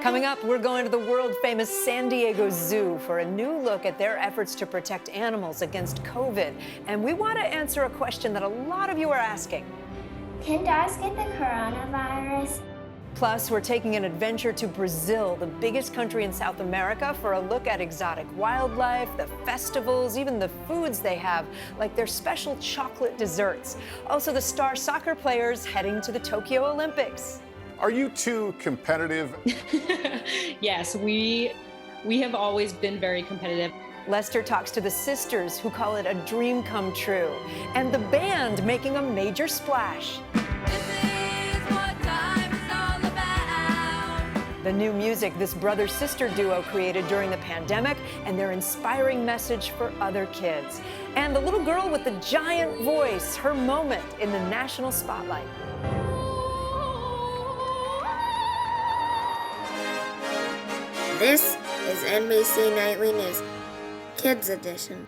Coming up, we're going to the world-famous San Diego Zoo for a new look at their efforts to protect animals against COVID. And we want to answer a question that a lot of you are asking. Can dogs get the coronavirus? Plus, we're taking an adventure to Brazil, the biggest country in South America, for a look at exotic wildlife, the festivals, even the foods they have, like their special chocolate desserts. Also, the star soccer players heading to the Tokyo Olympics. Are you two competitive? Yes, we have always been very competitive. Lester talks to the sisters who call it a dream come true, and the band making a major splash. The new music this brother-sister duo created during the pandemic and their inspiring message for other kids. And the little girl with the giant voice, her moment in the national spotlight. This is NBC Nightly News, Kids Edition.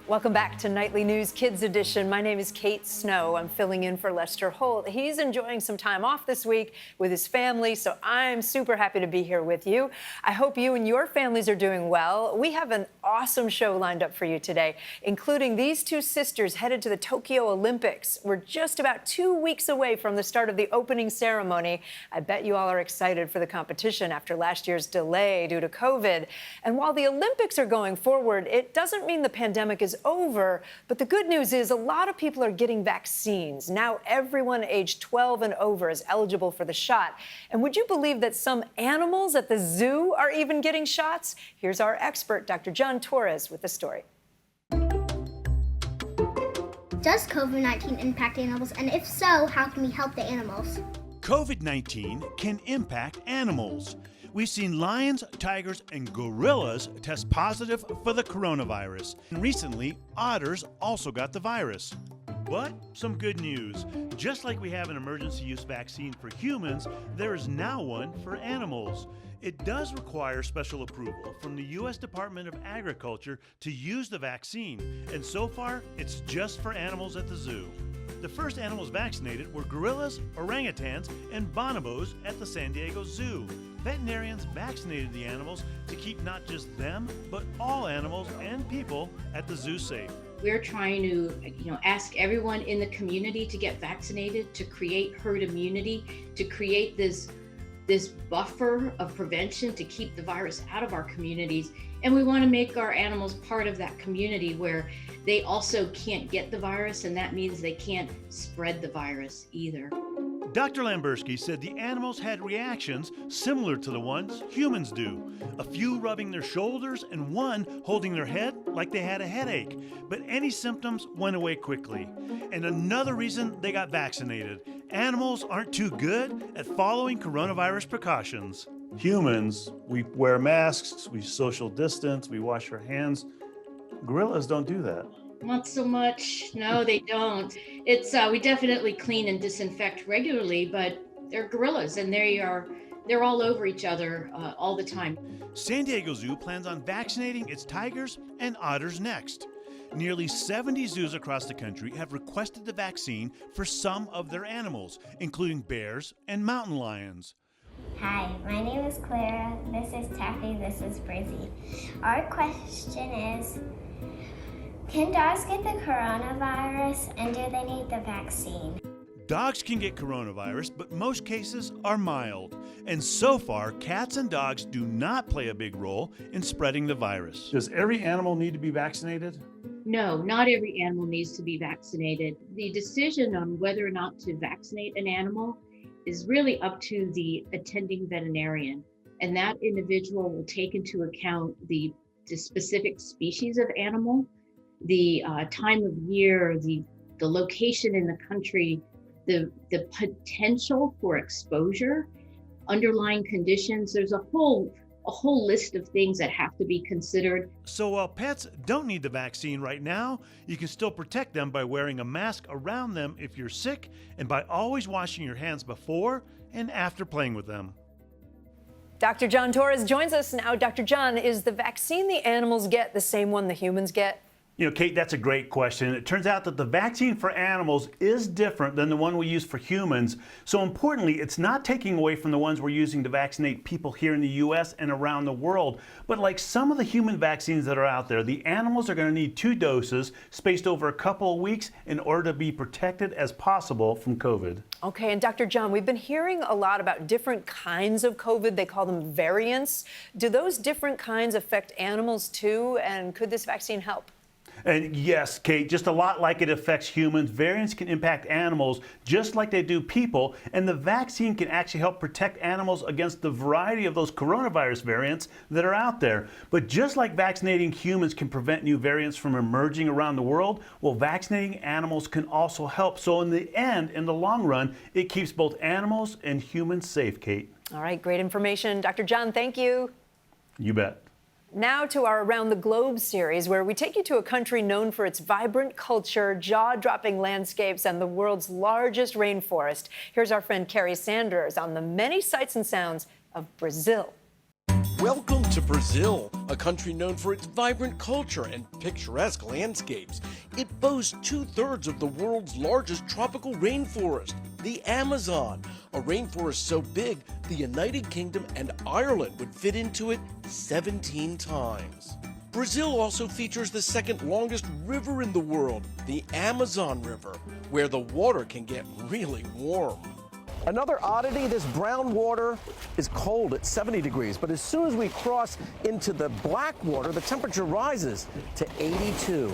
Welcome back to Nightly News Kids Edition. My name is Kate Snow. I'm filling in for Lester Holt. He's enjoying some time off this week with his family, so I'm super happy to be here with you. I hope you and your families are doing well. We have an awesome show lined up for you today, including these two sisters headed to the Tokyo Olympics. We're just about 2 weeks away from the start of the opening ceremony. I bet you all are excited for the competition after last year's delay due to COVID. And while the Olympics are going forward, it doesn't mean the pandemic is over, but the good news is a lot of people are getting vaccines. Now everyone aged 12 and over is eligible for the shot. And would you believe that some animals at the zoo are even getting shots? Here's our expert, Dr. Torres, with the story. Does COVID-19 impact animals? And if so, how can we help the animals? COVID-19 can impact animals. We've seen lions, tigers, and gorillas test positive for the coronavirus. And recently, otters also got the virus. But some good news. Just like we have an emergency use vaccine for humans, there is now one for animals. It does require special approval from the U.S. Department of Agriculture to use the vaccine, and so far, it's just for animals at the zoo. The first animals vaccinated were gorillas, orangutans, and bonobos at the San Diego Zoo. Veterinarians vaccinated the animals to keep not just them, but all animals and people at the zoo safe. We're trying to, ask everyone in the community to get vaccinated, to create herd immunity, to create this buffer of prevention to keep the virus out of our communities. And we want to make our animals part of that community where they also can't get the virus, and that means they can't spread the virus either. Dr. Lamberski said the animals had reactions similar to the ones humans do. A few rubbing their shoulders and one holding their head like they had a headache. But any symptoms went away quickly. And another reason they got vaccinated. Animals aren't too good at following coronavirus precautions. Humans, we wear masks, we social distance, we wash our hands. Gorillas don't do that. Not so much. No, they don't. It's we definitely clean and disinfect regularly, but they're gorillas and they're all over each other all the time. San Diego Zoo plans on vaccinating its tigers and otters next. Nearly 70 zoos across the country have requested the vaccine for some of their animals, including bears and mountain lions. Hi, my name is Clara. This is Taffy. This is Brizzy. Our question is, can dogs get the coronavirus, and do they need the vaccine? Dogs can get coronavirus, but most cases are mild. And so far, cats and dogs do not play a big role in spreading the virus. Does every animal need to be vaccinated? No, not every animal needs to be vaccinated. The decision on whether or not to vaccinate an animal is really up to the attending veterinarian. And that individual will take into account the specific species of animal, the time of year, the location in the country, the potential for exposure, underlying conditions. There's a whole list of things that have to be considered. So while pets don't need the vaccine right now, you can still protect them by wearing a mask around them if you're sick and by always washing your hands before and after playing with them. Dr. Torres joins us now. Dr. John, is the vaccine the animals get the same one the humans get? You know, Kate, that's a great question. It turns out that the vaccine for animals is different than the one we use for humans. So importantly, it's not taking away from the ones we're using to vaccinate people here in the U.S. and around the world. But like some of the human vaccines that are out there, the animals are going to need 2 doses spaced over a couple of weeks in order to be protected as possible from COVID. Okay, and Dr. John, we've been hearing a lot about different kinds of COVID. They call them variants. Do those different kinds affect animals too? And could this vaccine help? And yes, Kate, just a lot like it affects humans, variants can impact animals just like they do people, and the vaccine can actually help protect animals against the variety of those coronavirus variants that are out there. But just like vaccinating humans can prevent new variants from emerging around the world, well, vaccinating animals can also help. So in the end, in the long run, it keeps both animals and humans safe, Kate. All right, great information. Dr. John, thank you. You bet. Now to our Around the Globe series, where we take you to a country known for its vibrant culture, jaw-dropping landscapes, and the world's largest rainforest. Here's our friend Carrie Sanders on the many sights and sounds of Brazil. Welcome to Brazil, a country known for its vibrant culture and picturesque landscapes. It boasts 2/3 of the world's largest tropical rainforest, the Amazon, a rainforest so big the United Kingdom and Ireland would fit into it 17 times. Brazil also features the second longest river in the world, the Amazon River, where the water can get really warm. Another oddity, this brown water is cold at 70 degrees, but as soon as we cross into the black water, the temperature rises to 82.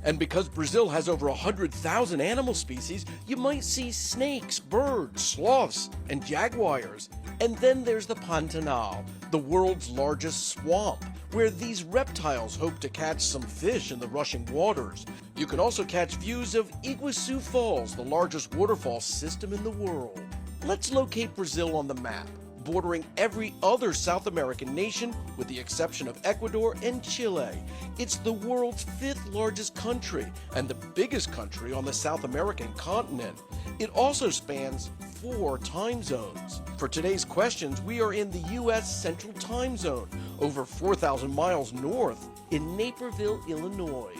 And because Brazil has over 100,000 animal species, you might see snakes, birds, sloths, and jaguars. And then there's the Pantanal, the world's largest swamp, where these reptiles hope to catch some fish in the rushing waters. You can also catch views of Iguaçu Falls, the largest waterfall system in the world. Let's locate Brazil on the map, bordering every other South American nation with the exception of Ecuador and Chile. It's the world's 5th largest country and the biggest country on the South American continent. It also spans 4 time zones. For today's questions, we are in the U.S. Central Time Zone, over 4,000 miles north in Naperville, Illinois.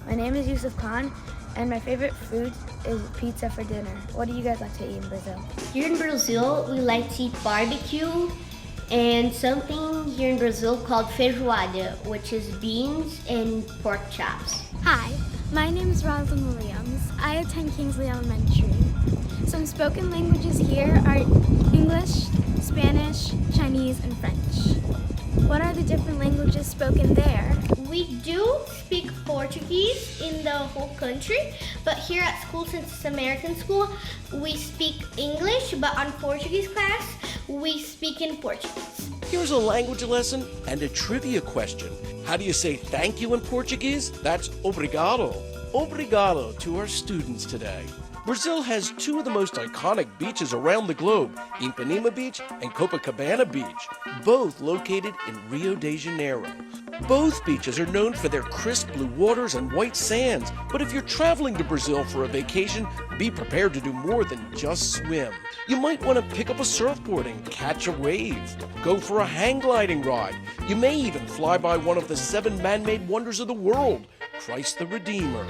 My name is Yusuf Khan, and my favorite food is pizza for dinner. What do you guys like to eat in Brazil? Here in Brazil, we like to eat barbecue and something here in Brazil called feijoada, which is beans and pork chops. Hi, my name is Rosalind Williams. I attend Kingsley Elementary. Some spoken languages here are English, Spanish, Chinese, and French. What are the different languages spoken there? We do speak Portuguese in the whole country, but here at school, since it's American school, we speak English, but on Portuguese class, we speak in Portuguese. Here's a language lesson and a trivia question. How do you say thank you in Portuguese? That's obrigado. Obrigado to our students today. Brazil has 2 of the most iconic beaches around the globe, Ipanema Beach and Copacabana Beach, both located in Rio de Janeiro. Both beaches are known for their crisp blue waters and white sands, but if you're traveling to Brazil for a vacation, be prepared to do more than just swim. You might want to pick up a surfboard and catch a wave, go for a hang gliding ride. You may even fly by one of the 7 man-made wonders of the world, Christ the Redeemer,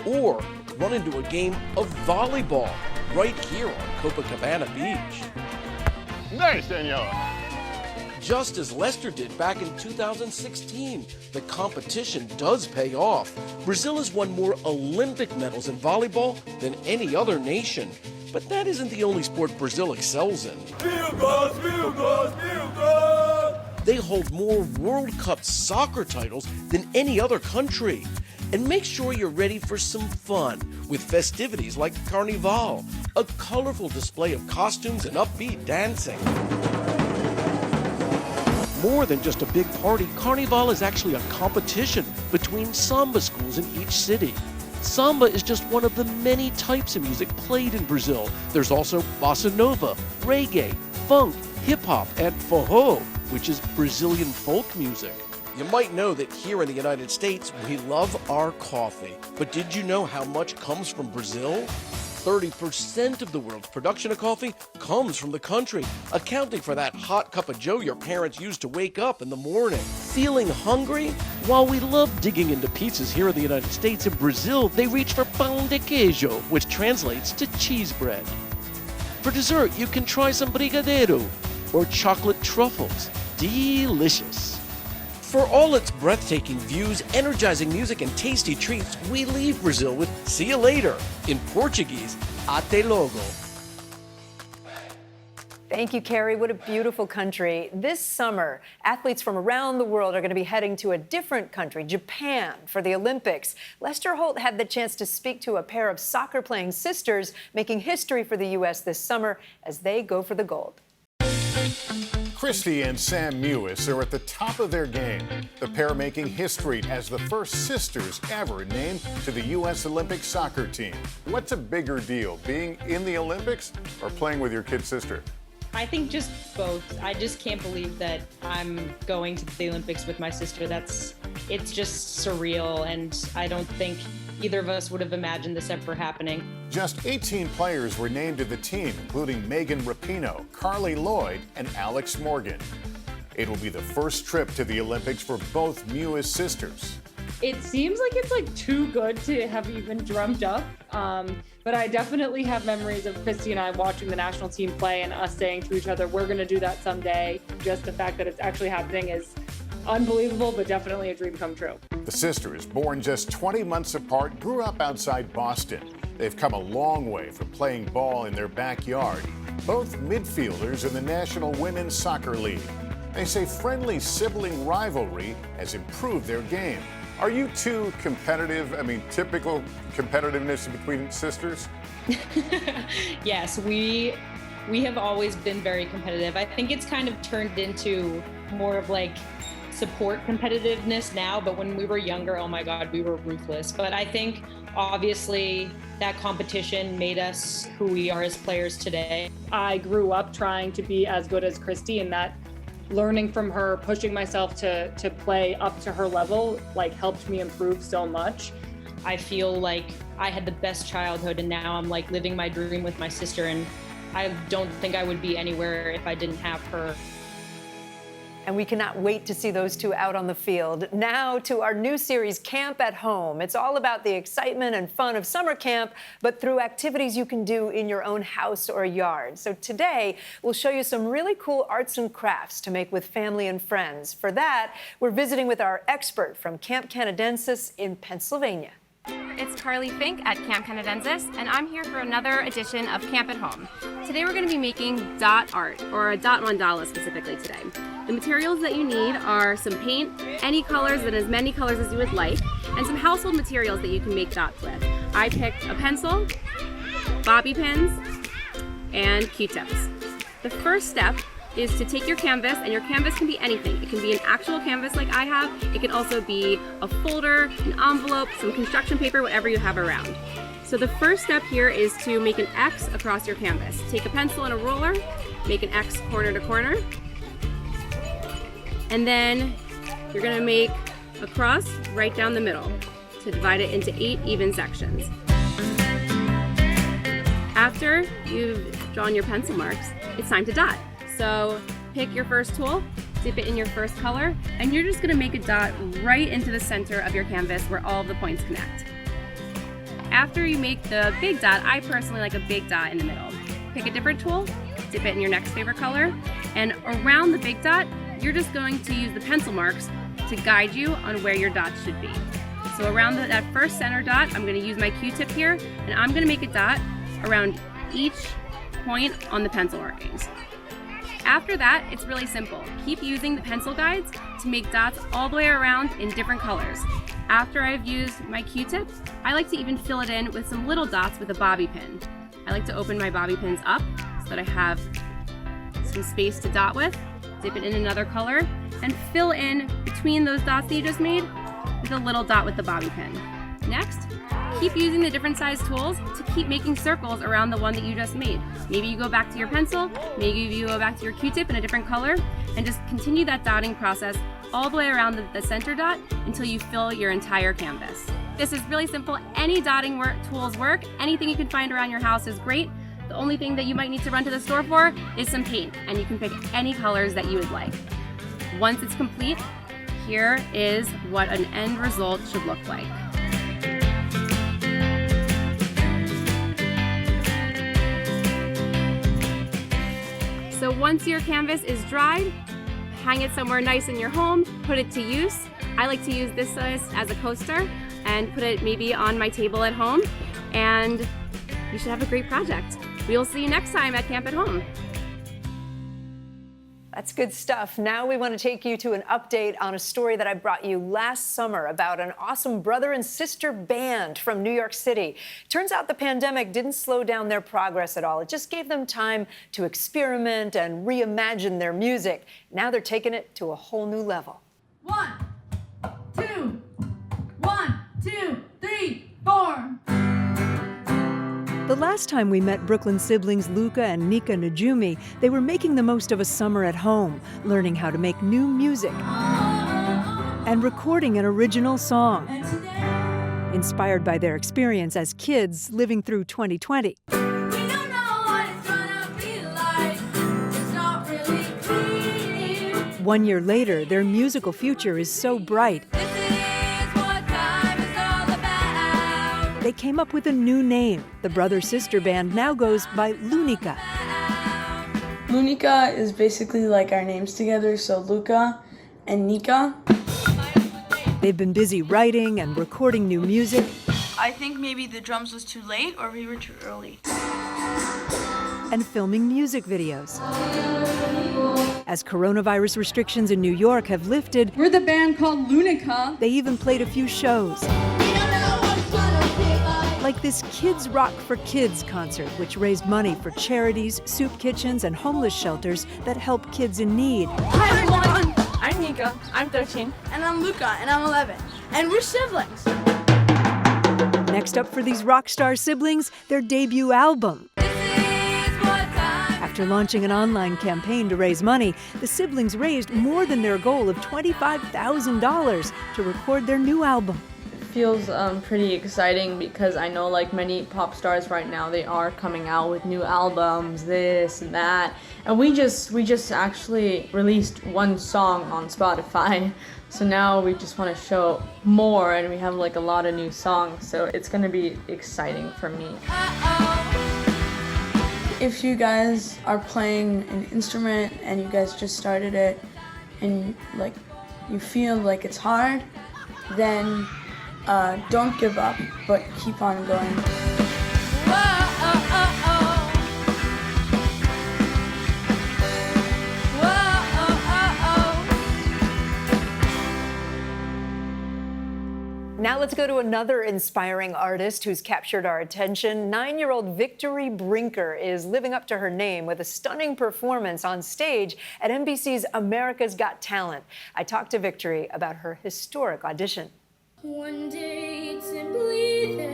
or run into a game of volleyball right here on Copacabana Beach. Nice, senor. Just as Leicester did back in 2016, the competition does pay off. Brazil has won more Olympic medals in volleyball than any other nation. But that isn't the only sport Brazil excels in. They hold more World Cup soccer titles than any other country. And make sure you're ready for some fun with festivities like Carnival, a colorful display of costumes and upbeat dancing. More than just a big party, Carnival is actually a competition between samba schools in each city. Samba is just one of the many types of music played in Brazil. There's also bossa nova, reggae, funk, hip-hop, and forró, which is Brazilian folk music. You might know that here in the United States, we love our coffee. But did you know how much comes from Brazil? 30% of the world's production of coffee comes from the country, accounting for that hot cup of joe your parents used to wake up in the morning. Feeling hungry? While we love digging into pizzas here in the United States, in Brazil, they reach for pão de queijo, which translates to cheese bread. For dessert, you can try some brigadeiro or chocolate truffles. Delicious. For all its breathtaking views, energizing music, and tasty treats, we leave Brazil with "see you later." In Portuguese, até logo. Thank you, Carrie. What a beautiful country. This summer, athletes from around the world are going to be heading to a different country, Japan, for the Olympics. Lester Holt had the chance to speak to a pair of soccer-playing sisters making history for the U.S. this summer as they go for the gold. Christy and Sam Mewis are at the top of their game. The pair making history as the first sisters ever named to the U.S. Olympic soccer team. What's a bigger deal, being in the Olympics or playing with your kid sister? I think just both. I just can't believe that I'm going to the Olympics with my sister. It's just surreal, and I don't think either of us would have imagined this ever happening. Just 18 players were named to the team, including Megan Rapinoe, Carly Lloyd, and Alex Morgan. It will be the first trip to the Olympics for both Mewis sisters. It seems like it's too good to have even dreamt up, but I definitely have memories of Christy and I watching the national team play and us saying to each other, we're going to do that someday. Just the fact that it's actually happening is unbelievable, but definitely a dream come true. The sisters, born just 20 months apart, grew up outside Boston. They've come a long way from playing ball in their backyard. Both midfielders in the National Women's Soccer League. They say friendly sibling rivalry has improved their game. Are you two competitive? I mean, typical competitiveness between sisters? Yes, we have always been very competitive. I think it's kind of turned into more of support competitiveness now, but when we were younger, oh my God, we were ruthless. But I think obviously that competition made us who we are as players today. I grew up trying to be as good as Christy, and that learning from her, pushing myself to play up to her level, helped me improve so much. I feel like I had the best childhood, and now I'm living my dream with my sister, and I don't think I would be anywhere if I didn't have her. And we cannot wait to see those two out on the field. Now to our new series, Camp at Home. It's all about the excitement and fun of summer camp, but through activities you can do in your own house or yard. So today, we'll show you some really cool arts and crafts to make with family and friends. For that, we're visiting with our expert from Camp Canadensis in Pennsylvania. It's Carly Fink at Camp Canadensis, and I'm here for another edition of Camp at Home. Today we're going to be making dot art, or a dot mandala specifically today. The materials that you need are some paint, any colors and as many colors as you would like, and some household materials that you can make dots with. I picked a pencil, bobby pins, and Q-tips. The first step is to take your canvas, and your canvas can be anything. It can be an actual canvas like I have. It can also be a folder, an envelope, some construction paper, whatever you have around. So the first step here is to make an X across your canvas. Take a pencil and a roller, make an X corner to corner, and then you're gonna make a cross right down the middle to divide it into 8 even sections. After you've drawn your pencil marks, it's time to dot. So pick your first tool, dip it in your first color, and you're just gonna make a dot right into the center of your canvas where all of the points connect. After you make the big dot, I personally like a big dot in the middle. Pick a different tool, dip it in your next favorite color, and around the big dot, you're just going to use the pencil marks to guide you on where your dots should be. So around that first center dot, I'm gonna use my Q-tip here, and I'm gonna make a dot around each point on the pencil markings. After that, it's really simple. Keep using the pencil guides to make dots all the way around in different colors. After I've used my Q-tip, I like to even fill it in with some little dots with a bobby pin. I like to open my bobby pins up so that I have some space to dot with, dip it in another color, and fill in between those dots that you just made with a little dot with the bobby pin. Next, keep using the different size tools to keep making circles around the one that you just made. Maybe you go back to your pencil, maybe you go back to your Q-tip in a different color, and just continue that dotting process all the way around the center dot until you fill your entire canvas. This is really simple. Any dotting tools work. Anything you can find around your house is great. The only thing that you might need to run to the store for is some paint, and you can pick any colors that you would like. Once it's complete, here is what an end result should look like. So once your canvas is dried, hang it somewhere nice in your home, put it to use. I like to use this as a coaster and put it maybe on my table at home, and you should have a great project. We will see you next time at Camp at Home. That's good stuff. Now we want to take you to an update on a story that I brought you last summer about an awesome brother and sister band from New York City. Turns out the pandemic didn't slow down their progress at all. It just gave them time to experiment and reimagine their music. Now they're taking it to a whole new level. 1, 2, 1, 2, 3, 4. The last time we met Brooklyn siblings Luca and Nika Najumi, they were making the most of a summer at home, learning how to make new music and recording an original song, inspired by their experience as kids living through 2020. One year later, their musical future is so bright. They came up with a new name. The brother-sister band now goes by Lunica. Lunica is basically like our names together, so Luca and Nika. They've been busy writing and recording new music. I think maybe the drums was too late or we were too early. And filming music videos. As coronavirus restrictions in New York have lifted, We're the band called Lunica. They even played a few shows. Like this Kids Rock for Kids concert, which raised money for charities, soup kitchens, and homeless shelters that help kids in need. Hi everyone, I'm Nika, I'm 13. And I'm Luca, and I'm 11. And we're siblings. Next up for these rock star siblings, their debut album. After launching an online campaign to raise money, the siblings raised more than their goal of $25,000 to record their new album. Feels pretty exciting because I know like many pop stars right now, they are coming out with new albums, this and that, and we just actually released one song on Spotify, so now we just want to show more, and we have like a lot of new songs, so it's gonna be exciting for me. If you guys are playing an instrument and you guys just started it and like you feel like it's hard, then don't give up, but keep on going. Now let's go to another inspiring artist who's captured our attention. 9-year-old Victory Brinker is living up to her name with a stunning performance on stage at NBC's America's Got Talent. I talked to Victory about her historic audition.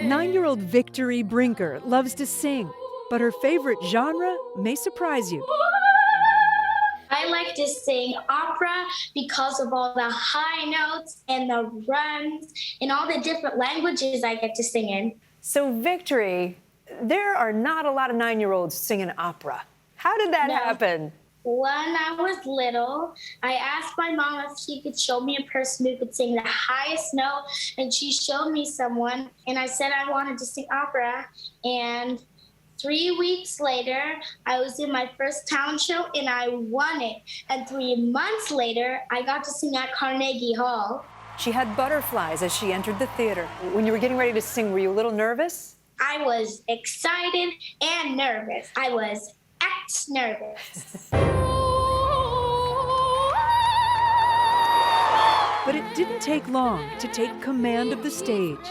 9-year-old Victory Brinker loves to sing, but her favorite genre may surprise you. I like to sing opera because of all the high notes and the runs and all the different languages I get to sing in. So Victory, there are not a lot of 9-year-olds singing opera. How did that happen? When I was little, I asked my mom if she could show me a person who could sing the highest note, and she showed me someone, and I said I wanted to sing opera, and 3 weeks later, I was in my first talent show, and I won it, and 3 months later, I got to sing at Carnegie Hall. She had butterflies as she entered the theater. When you were getting ready to sing, were you a little nervous? I was excited and nervous. I was nervous. But it didn't take long to take command of the stage.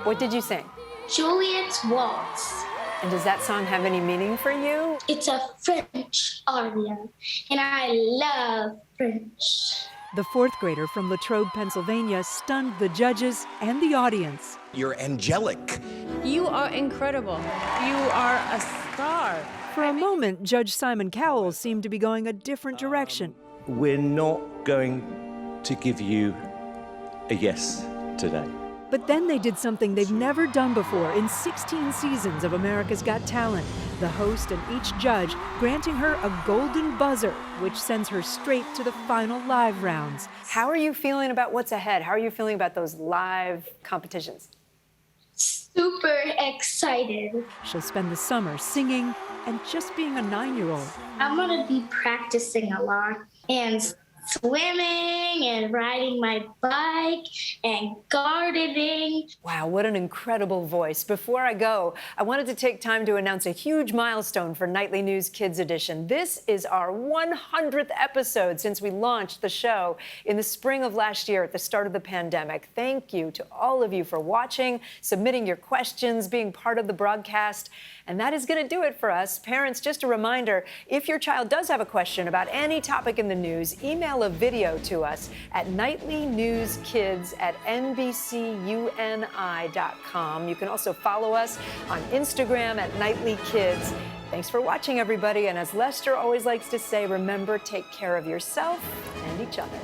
What did you sing? Juliet's Waltz. And does that song have any meaning for you? It's a French aria, and I love French. The fourth grader from Latrobe, Pennsylvania stunned the judges and the audience. You're angelic. You are incredible. You are a star. For a moment, Judge Simon Cowell seemed to be going a different direction. We're not going to give you a yes today. But then they did something they've never done before in 16 seasons of America's Got Talent. The host and each judge granting her a golden buzzer, which sends her straight to the final live rounds. How are you feeling about what's ahead? How are you feeling about those live competitions? Super excited. She'll spend the summer singing and just being a 9-year-old. I'm gonna be practicing a lot and swimming and riding my bike and gardening. Wow, what an incredible voice. Before I go, I wanted to take time to announce a huge milestone for Nightly News Kids Edition. This is our 100th episode since we launched the show in the spring of last year at the start of the pandemic. Thank you to all of you for watching, submitting your questions, being part of the broadcast. And that is going to do it for us. Parents, just a reminder, if your child does have a question about any topic in the news, email a video to us at nightlynewskids@nbcuni.com. You can also follow us on Instagram at Nightly Kids. Thanks for watching, everybody. And as Lester always likes to say, remember, take care of yourself and each other.